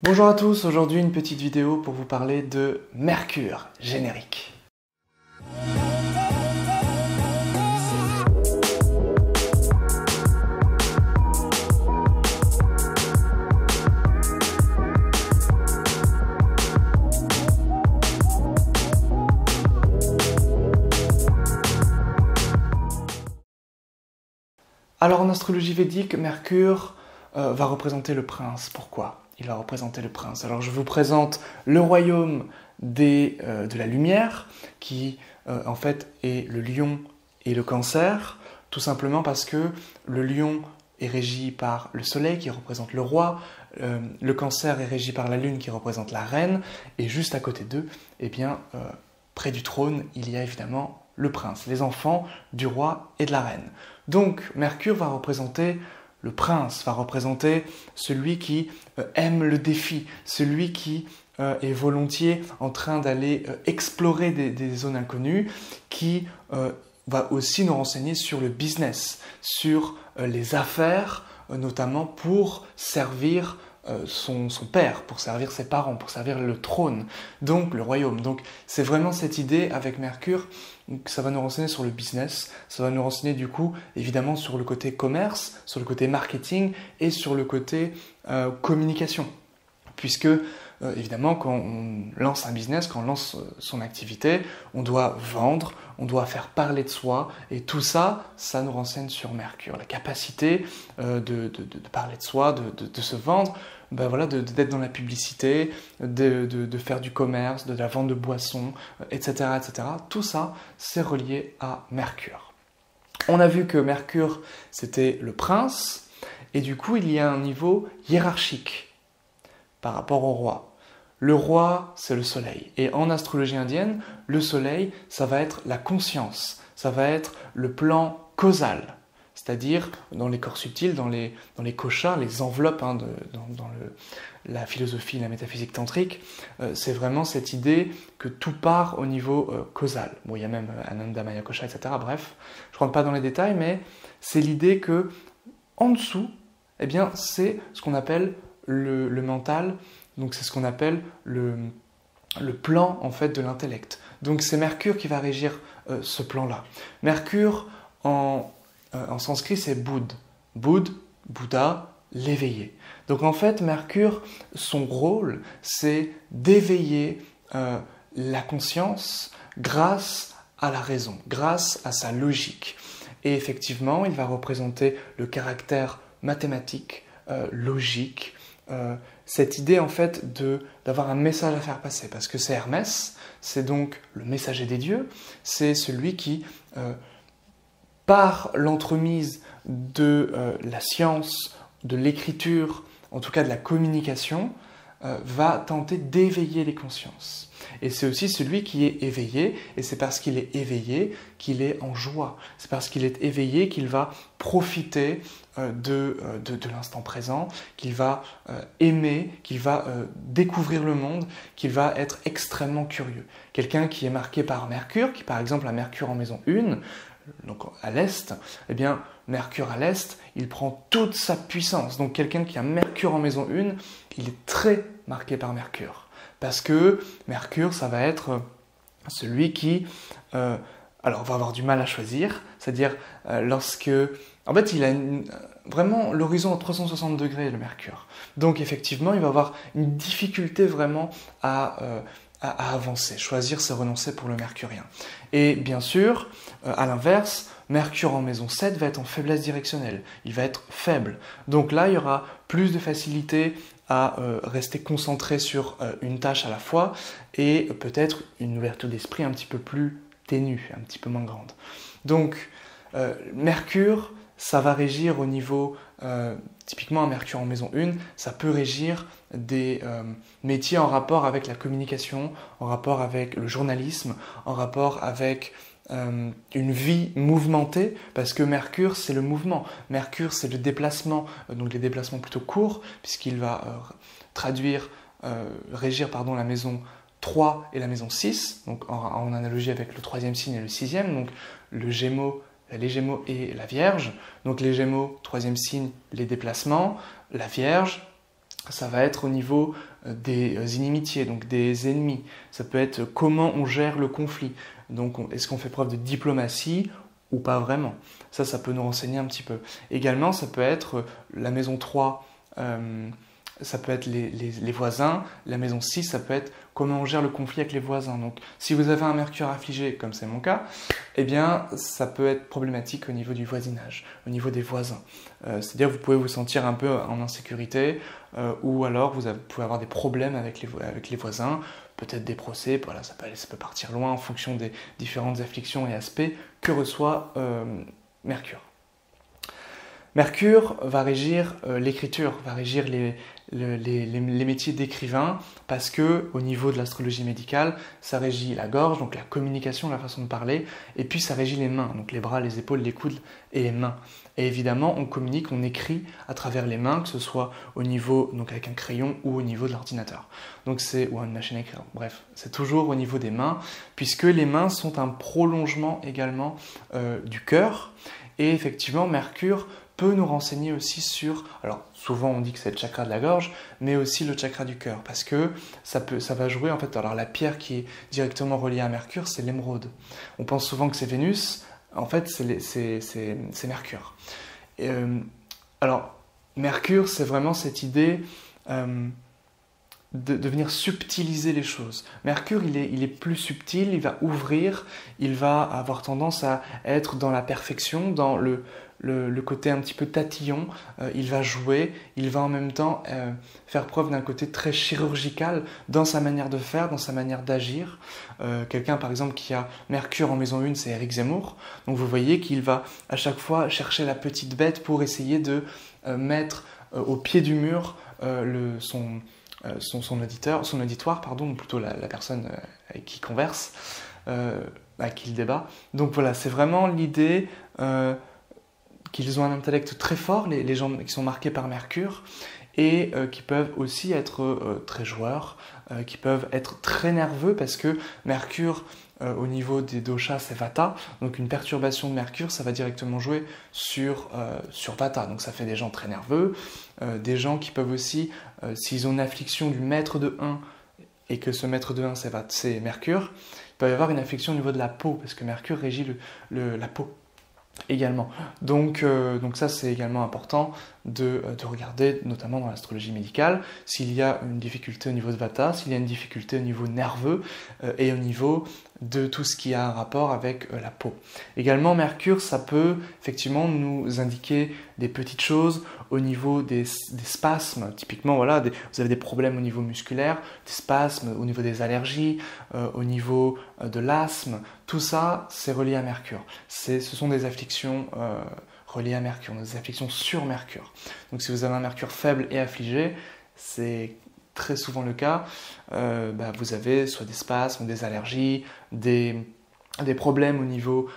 Bonjour à tous, aujourd'hui une petite vidéo pour vous parler de Mercure, générique. Alors en astrologie védique, Mercure va représenter le prince. Pourquoi ? Il va représenter le prince. Alors je vous présente le royaume de la lumière, qui en fait est le lion et le cancer, tout simplement parce que le lion est régi par le soleil qui représente le roi, le cancer est régi par la lune qui représente la reine, et juste à côté d'eux, eh bien, près du trône, il y a évidemment le prince, les enfants du roi et de la reine. Donc Mercure va représenter le prince, va représenter celui qui aime le défi, celui qui est volontiers en train d'aller explorer des zones inconnues, qui va aussi nous renseigner sur le business, sur les affaires, notamment pour servir son père, pour servir ses parents, pour servir le trône, donc le royaume. Donc c'est vraiment cette idée avec Mercure, ça va nous renseigner sur le business, ça va nous renseigner du coup évidemment sur le côté commerce, sur le côté marketing et sur le côté communication. Puisque évidemment quand on lance un business, quand on lance son activité, on doit vendre, on doit faire parler de soi, et tout ça, ça nous renseigne sur Mercure, la capacité de parler de soi, de se vendre, ben voilà, d'être dans la publicité, de faire du commerce, de la vente de boissons, etc., etc. Tout ça, c'est relié à Mercure. On a vu que Mercure, c'était le prince, et du coup, il y a un niveau hiérarchique par rapport au roi. Le roi, c'est le soleil. Et en astrologie indienne, le soleil, ça va être la conscience, ça va être le plan causal. C'est-à-dire, dans les corps subtils, dans les koshas, les enveloppes dans la philosophie, la métaphysique tantrique, c'est vraiment cette idée que tout part au niveau causal. Bon, il y a même Ananda Maya Kosha, etc. Bref, je ne rentre pas dans les détails, mais c'est l'idée que en dessous, eh bien, c'est ce qu'on appelle le mental, donc c'est ce qu'on appelle le plan en fait de l'intellect. Donc c'est Mercure qui va régir ce plan-là. Mercure en sanskrit c'est Bud. Bud, Bouddha, l'éveillé. Donc en fait Mercure, son rôle c'est d'éveiller la conscience grâce à la raison, grâce à sa logique. Et effectivement il va représenter le caractère mathématique, logique, cette idée en fait d'avoir un message à faire passer, parce que c'est Hermès, c'est donc le messager des dieux, c'est celui qui, par l'entremise de la science, de l'écriture, en tout cas de la communication, va tenter d'éveiller les consciences. Et c'est aussi celui qui est éveillé, et c'est parce qu'il est éveillé qu'il est en joie. C'est parce qu'il est éveillé qu'il va profiter de l'instant présent, qu'il va aimer, qu'il va découvrir le monde, qu'il va être extrêmement curieux. Quelqu'un qui est marqué par Mercure, qui par exemple a Mercure en maison 1, donc à l'Est, eh bien Mercure à l'Est, il prend toute sa puissance. Donc quelqu'un qui a Mercure en maison 1, il est très marqué par Mercure. Parce que Mercure, ça va être celui qui alors va avoir du mal à choisir, c'est-à-dire lorsque... En fait, il a vraiment l'horizon à 360 degrés, le Mercure. Donc effectivement, il va avoir une difficulté vraiment à avancer. Choisir, c'est renoncer pour le mercurien. Et bien sûr, à l'inverse, Mercure en maison 7 va être en faiblesse directionnelle. Il va être faible. Donc là, il y aura plus de facilité à rester concentré sur une tâche à la fois et peut-être une ouverture d'esprit un petit peu plus ténue, un petit peu moins grande. Donc, Mercure, ça va régir au niveau, typiquement un Mercure en maison 1, ça peut régir des métiers en rapport avec la communication, en rapport avec le journalisme, en rapport avec une vie mouvementée, parce que Mercure c'est le mouvement, Mercure c'est le déplacement, donc les déplacements plutôt courts, puisqu'il va régir la maison 3 et la maison 6, donc en analogie avec le troisième signe et le sixième, donc les Gémeaux et la Vierge. Donc les Gémeaux, troisième signe, les déplacements, la Vierge, ça va être au niveau des inimitiés, donc des ennemis. Ça peut être comment on gère le conflit. Donc est-ce qu'on fait preuve de diplomatie ou pas vraiment? Ça peut nous renseigner un petit peu. Également, ça peut être la maison 3, ça peut être les voisins. La maison 6, ça peut être comment on gère le conflit avec les voisins. Donc si vous avez un Mercure affligé, comme c'est mon cas, eh bien ça peut être problématique au niveau du voisinage, au niveau des voisins. C'est-à-dire vous pouvez vous sentir un peu en insécurité, ou alors vous pouvez avoir des problèmes avec les voisins, peut-être des procès, voilà, ça peut partir loin en fonction des différentes afflictions et aspects que reçoit Mercure. Mercure va régir l'écriture, va régir les métiers d'écrivain, parce que au niveau de l'astrologie médicale, ça régit la gorge, donc la communication, la façon de parler, et puis ça régit les mains, donc les bras, les épaules, les coudes et les mains. Et évidemment, on communique, on écrit à travers les mains, que ce soit au niveau, donc avec un crayon, ou au niveau de l'ordinateur. Donc ou une machine à écrire. Bref, c'est toujours au niveau des mains, puisque les mains sont un prolongement également du cœur. Et effectivement, Mercure peut nous renseigner aussi sur, alors souvent on dit que c'est le chakra de la gorge, mais aussi le chakra du cœur, parce que ça va jouer en fait. Alors la pierre qui est directement reliée à Mercure, c'est l'émeraude. On pense souvent que c'est Vénus, en fait c'est Mercure. Alors Mercure, c'est vraiment cette idée de venir subtiliser les choses. Mercure, il est plus subtil, il va ouvrir, il va avoir tendance à être dans la perfection, dans le côté un petit peu tatillon, il va jouer, il va en même temps faire preuve d'un côté très chirurgical dans sa manière de faire, dans sa manière d'agir. Quelqu'un par exemple qui a Mercure en maison 1, c'est Éric Zemmour, donc vous voyez qu'il va à chaque fois chercher la petite bête pour essayer de mettre au pied du mur son auditoire, ou plutôt la personne avec qui il converse, avec qui il débat. Donc voilà, c'est vraiment l'idée qu'ils ont un intellect très fort, les gens qui sont marqués par Mercure, et qui peuvent aussi être très joueurs, qui peuvent être très nerveux, parce que Mercure, au niveau des doshas, c'est Vata, donc une perturbation de Mercure, ça va directement jouer sur Vata, donc ça fait des gens très nerveux, des gens qui peuvent aussi, s'ils ont une affliction du maître de 1, et que ce maître de 1 c'est Mercure, il peut y avoir une affliction au niveau de la peau, parce que Mercure régit la peau également. Donc ça c'est également important de regarder, notamment dans l'astrologie médicale, s'il y a une difficulté au niveau de Vata, s'il y a une difficulté au niveau nerveux et au niveau de tout ce qui a un rapport avec la peau. Également, Mercure, ça peut effectivement nous indiquer des petites choses au niveau des spasmes. Typiquement, voilà, vous avez des problèmes au niveau musculaire, des spasmes au niveau des allergies, au niveau de l'asthme. Tout ça, c'est relié à Mercure. Ce sont des afflictions reliées à Mercure, des afflictions sur Mercure. Donc si vous avez un Mercure faible et affligé, c'est très souvent le cas, vous avez soit des spasmes, des allergies, des problèmes au niveau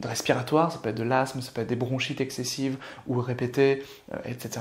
respiratoire, ça peut être de l'asthme, ça peut être des bronchites excessives ou répétées, etc.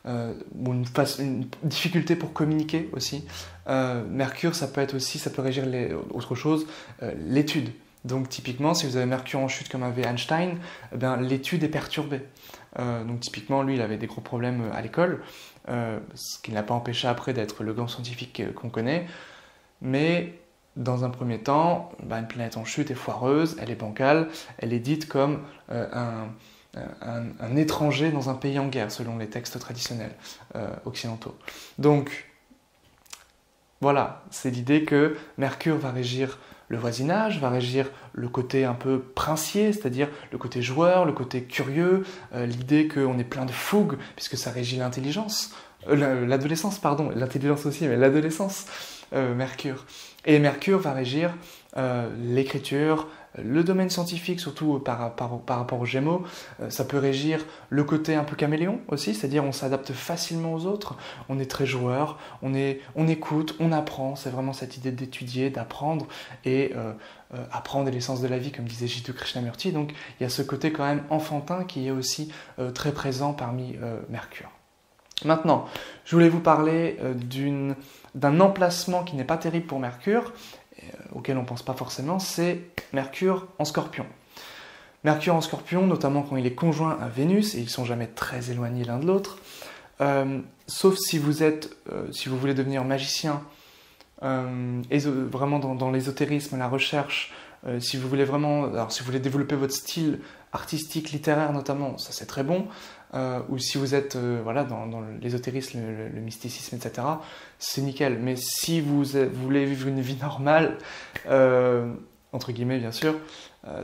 Ou une difficulté pour communiquer aussi. Mercure, ça peut régir autre chose, l'étude. Donc typiquement, si vous avez Mercure en chute comme avait Einstein, l'étude est perturbée. Donc typiquement, lui, il avait des gros problèmes à l'école, ce qui ne l'a pas empêché après d'être le grand scientifique qu'on connaît. Mais dans un premier temps, une planète en chute est foireuse, elle est bancale, elle est dite comme un étranger dans un pays en guerre, selon les textes traditionnels occidentaux. Donc voilà, c'est l'idée que Mercure va régir le voisinage, va régir le côté un peu princier, c'est-à-dire le côté joueur, le côté curieux, l'idée qu'on est plein de fougue, puisque ça régit l'intelligence, l'adolescence, pardon, l'intelligence aussi, mais l'adolescence, Mercure. Et Mercure va régir l'écriture, le domaine scientifique, surtout par rapport aux Gémeaux. Ça peut régir le côté un peu caméléon aussi, c'est-à-dire on s'adapte facilement aux autres, on est très joueur, on écoute, on apprend, c'est vraiment cette idée d'étudier, d'apprendre, et apprendre est l'essence de la vie, comme disait Jiddu Krishnamurti. Donc il y a ce côté quand même enfantin qui est aussi très présent parmi Mercure. Maintenant, je voulais vous parler d'un emplacement qui n'est pas terrible pour Mercure, auquel on ne pense pas forcément, c'est Mercure en Scorpion. Mercure en Scorpion, notamment quand il est conjoint à Vénus, et ils ne sont jamais très éloignés l'un de l'autre, sauf si si vous voulez devenir magicien, vraiment dans l'ésotérisme, la recherche, si vous voulez si vous voulez développer votre style artistique, littéraire notamment, ça c'est très bon. Ou si vous êtes dans l'ésotérisme, le mysticisme, etc., c'est nickel. Mais si vous voulez vivre une vie normale, entre guillemets bien sûr,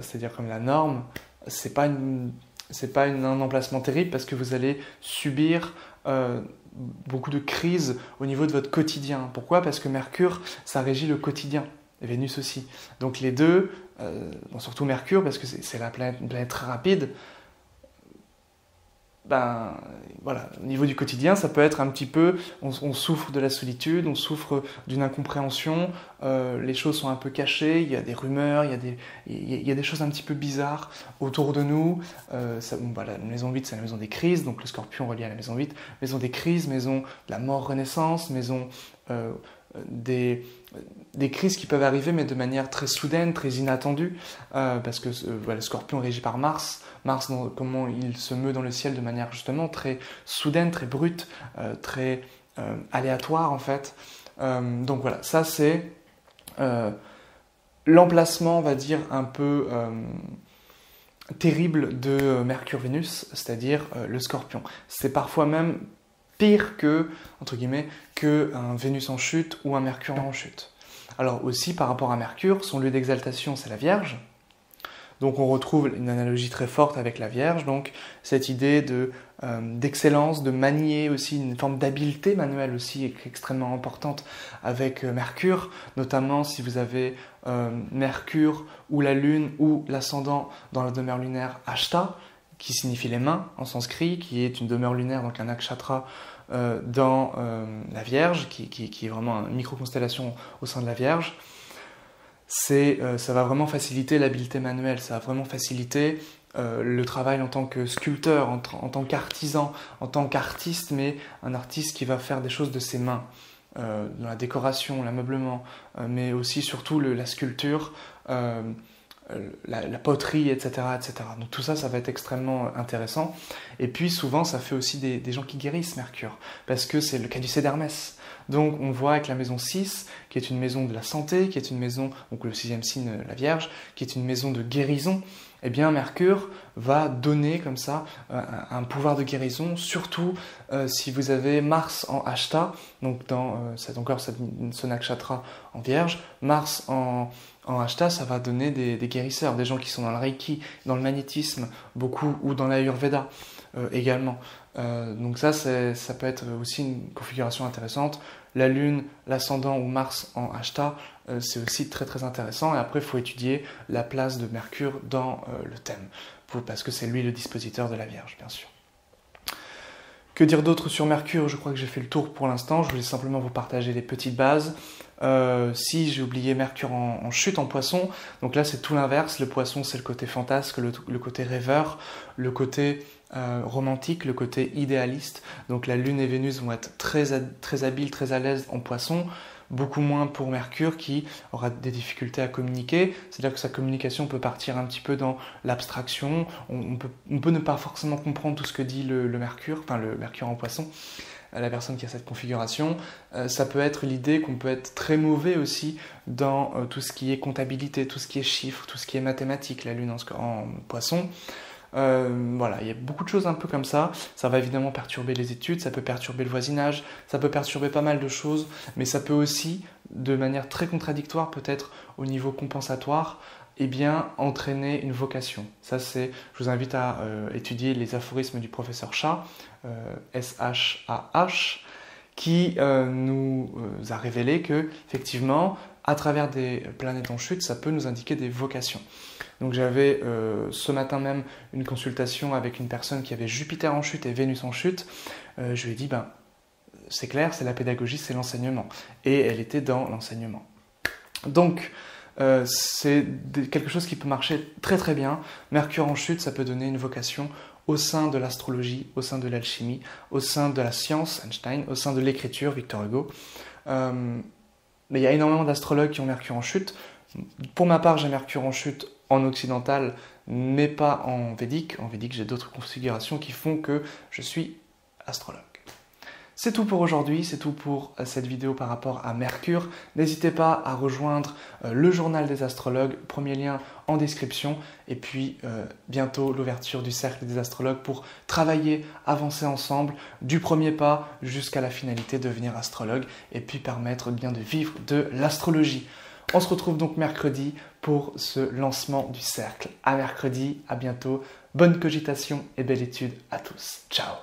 c'est-à-dire comme la norme, c'est pas un emplacement terrible parce que vous allez subir beaucoup de crises au niveau de votre quotidien. Pourquoi? Parce que Mercure, ça régit le quotidien. Et Vénus aussi. Donc les deux, surtout Mercure, parce que c'est la planète très rapide, au niveau du quotidien, ça peut être un petit peu, on souffre de la solitude, on souffre d'une incompréhension, les choses sont un peu cachées, il y a des rumeurs, il y a des choses un petit peu bizarres autour de nous. La maison 8, c'est la maison des crises, donc le Scorpion relié à la maison 8, maison des crises, maison de la mort-renaissance, maison des crises qui peuvent arriver, mais de manière très soudaine, très inattendue, parce que le Scorpion est régi par Mars. Mars, comment il se meut dans le ciel de manière justement très soudaine, très brute, très aléatoire en fait. Donc voilà, ça c'est l'emplacement, on va dire, un peu terrible de Mercure-Vénus, c'est-à-dire le Scorpion. C'est parfois même pire que, entre guillemets, qu'un Vénus en chute ou un Mercure en chute. Alors aussi, par rapport à Mercure, son lieu d'exaltation, c'est la Vierge. Donc on retrouve une analogie très forte avec la Vierge, donc cette idée d'excellence, de manier aussi, une forme d'habileté manuelle aussi extrêmement importante avec Mercure, notamment si vous avez Mercure ou la Lune ou l'ascendant dans la demeure lunaire Ashta, qui signifie les mains en sanskrit, qui est une demeure lunaire, donc un nakshatra dans la Vierge, qui est vraiment une micro-constellation au sein de la Vierge. Ça va vraiment faciliter l'habileté manuelle, ça va vraiment faciliter le travail en tant que sculpteur, en tant qu'artisan, en tant qu'artiste, mais un artiste qui va faire des choses de ses mains, dans la décoration, l'ameublement, mais aussi surtout la sculpture, la poterie, etc., etc. Donc tout ça, ça va être extrêmement intéressant. Et puis souvent, ça fait aussi des gens qui guérissent Mercure, parce que c'est le caducée d'Hermès. Donc on voit avec la maison 6, qui est une maison de la santé, qui est une maison, donc le 6e signe, la Vierge, qui est une maison de guérison, eh bien Mercure va donner comme ça un pouvoir de guérison, surtout si vous avez Mars en Ashta, donc dans ce nakshatra en Vierge, Mars en Ashta, ça va donner des guérisseurs, des gens qui sont dans le Reiki, dans le magnétisme, beaucoup, ou dans l'Ayurveda également. Donc ça peut être aussi une configuration intéressante. La Lune, l'ascendant ou Mars en Ashta, c'est aussi très très intéressant. Et après, il faut étudier la place de Mercure dans le thème, parce que c'est lui le dispositeur de la Vierge, bien sûr. Que dire d'autre sur Mercure? Je crois que j'ai fait le tour pour l'instant. Je voulais simplement vous partager les petites bases. Si j'ai oublié Mercure en chute, en Poisson, donc là c'est tout l'inverse. Le Poisson, c'est le côté fantasque, le côté rêveur, le côté romantique, le côté idéaliste. Donc la Lune et Vénus vont être très habiles, très à l'aise en Poisson. Beaucoup moins pour Mercure qui aura des difficultés à communiquer, c'est-à-dire que sa communication peut partir un petit peu dans l'abstraction, on peut ne pas forcément comprendre tout ce que dit le Mercure, enfin le Mercure en Poisson, la personne qui a cette configuration. Ça peut être l'idée qu'on peut être très mauvais aussi dans tout ce qui est comptabilité, tout ce qui est chiffres, tout ce qui est mathématiques, la Lune en Poisson. Voilà, il y a beaucoup de choses un peu comme ça. Ça va évidemment perturber les études, ça peut perturber le voisinage, ça peut perturber pas mal de choses, mais ça peut aussi, de manière très contradictoire peut-être au niveau compensatoire, entraîner une vocation. Ça je vous invite à étudier les aphorismes du professeur Shah, S-H-A-H, qui nous a révélé que, effectivement, à travers des planètes en chute, ça peut nous indiquer des vocations. Donc j'avais ce matin même une consultation avec une personne qui avait Jupiter en chute et Vénus en chute. Je lui ai dit, c'est clair, c'est la pédagogie, c'est l'enseignement. Et elle était dans l'enseignement. Donc c'est quelque chose qui peut marcher très très bien. Mercure en chute, ça peut donner une vocation au sein de l'astrologie, au sein de l'alchimie, au sein de la science, Einstein, au sein de l'écriture, Victor Hugo. Mais il y a énormément d'astrologues qui ont Mercure en chute. Pour ma part, j'ai Mercure en chute en occidental, mais pas en védique. En védique, j'ai d'autres configurations qui font que je suis astrologue. C'est tout pour aujourd'hui, c'est tout pour cette vidéo par rapport à Mercure. N'hésitez pas à rejoindre le journal des astrologues, premier lien en description, et puis bientôt l'ouverture du cercle des astrologues pour travailler, avancer ensemble du premier pas jusqu'à la finalité, devenir astrologue, et puis permettre bien de vivre de l'astrologie. On se retrouve donc mercredi pour ce lancement du cercle. À mercredi, à bientôt, bonne cogitation et belle étude à tous. Ciao.